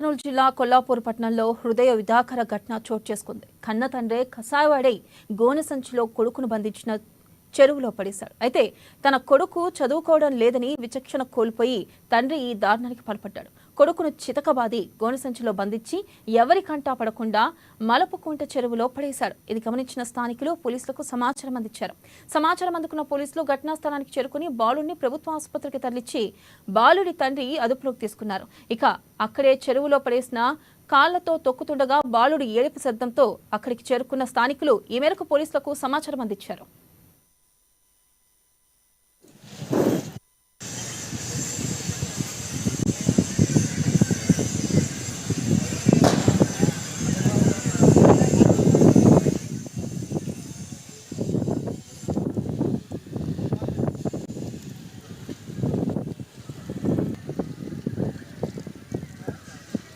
కర్నూలు జిల్లా కొల్లాపూర్ పట్టణంలో హృదయ విదాకర ఘటన చోటు చేసుకుంది. కన్న తండ్రే కసాయవాడై గోనె సంచిలో కొడుకును బంధించిన చెరువులో పడేశాడు. అయితే తన కొడుకు చదువుకోవడం లేదని విచక్షణ కోల్పోయి తండ్రి ఈ దారుణానికి పాల్పడ్డాడు. కొడుకును చితకబాది గోనె సంచిలో బంధించి ఎవరి కంటా పడకుండా మలపుకుంట చెరువులో పడేశాడు. ఇది గమనించిన స్థానికులు పోలీసులకు సమాచారం అందించారు. సమాచారం అందుకున్న పోలీసులు ఘటనా స్థలానికి చేరుకుని బాలుడిని ప్రభుత్వ ఆసుపత్రికి తరలించి బాలుడి తండ్రి అదుపులోకి తీసుకున్నారు. ఇక అక్కడే చెరువులో పడేసిన కాళ్లతో తొక్కుతుండగా బాలుడు ఏడుపు శబ్దంతో అక్కడికి చేరుకున్న స్థానికులు ఈ మేరకు పోలీసులకు సమాచారం అందించారు.